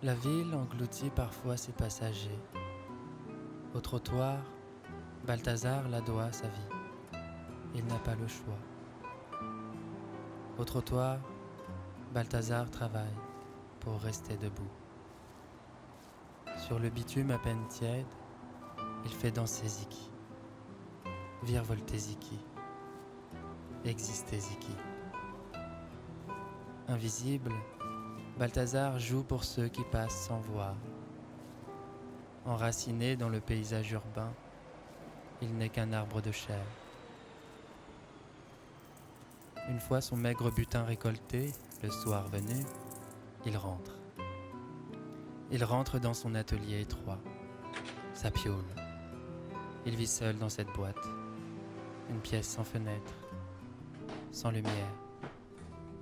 La ville engloutit parfois ses passagers. Au trottoir, Balthazar ladoie sa vie. Il n'a pas le choix. Au trottoir, Balthazar travaille pour rester debout. Sur le bitume à peine tiède, il fait danser Ziki. Virevolter Ziki. Exister Ziki. Invisible, Balthazar joue pour ceux qui passent sans voir. Enraciné dans le paysage urbain, il n'est qu'un arbre de chair. Une fois son maigre butin récolté, le soir venu, il rentre. Il rentre dans son atelier étroit, sa piaule. Il vit seul dans cette boîte, une pièce sans fenêtre, sans lumière,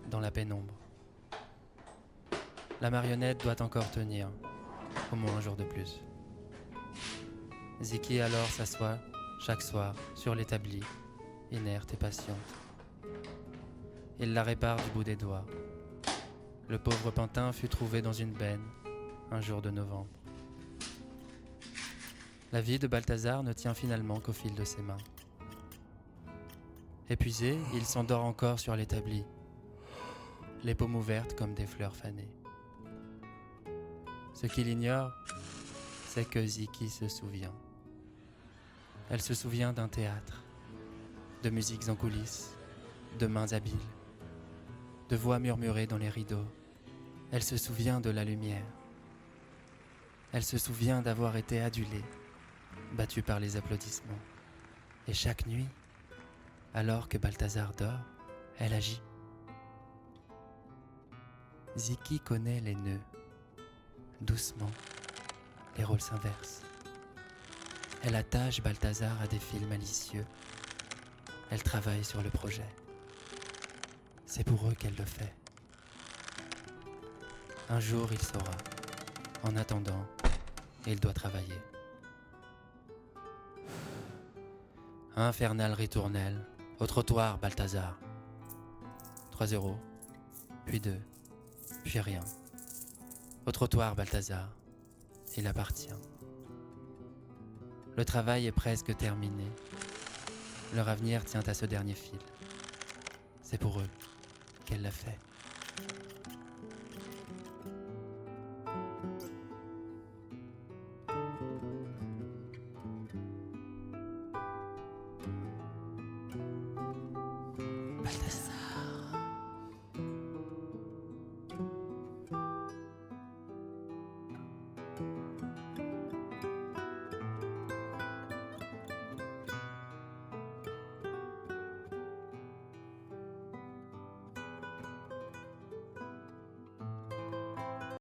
dans la pénombre. La marionnette doit encore tenir, au moins un jour de plus. Ziki alors s'assoit chaque soir sur l'établi, inerte et patiente. Il la répare du bout des doigts. Le pauvre pantin fut trouvé dans une benne, un jour de novembre. La vie de Balthazar ne tient finalement qu'au fil de ses mains. Épuisé, il s'endort encore sur l'établi, les paumes ouvertes comme des fleurs fanées. Ce qu'il ignore, c'est que Ziki se souvient. Elle se souvient d'un théâtre, de musiques en coulisses, de mains habiles, de voix murmurées dans les rideaux. Elle se souvient de la lumière. Elle se souvient d'avoir été adulée, battue par les applaudissements. Et chaque nuit, alors que Balthazar dort, elle agit. Ziki connaît les nœuds. Doucement, les rôles s'inversent. Elle attache Balthazar à des fils malicieux. Elle travaille sur le projet. C'est pour eux qu'elle le fait. Un jour, il saura. En attendant, il doit travailler. Infernale ritournelle, au trottoir, Balthazar. 3 €, puis 2, puis rien. Au trottoir, Balthazar, il appartient. Le travail est presque terminé. Leur avenir tient à ce dernier fil. C'est pour eux qu'elle l'a fait.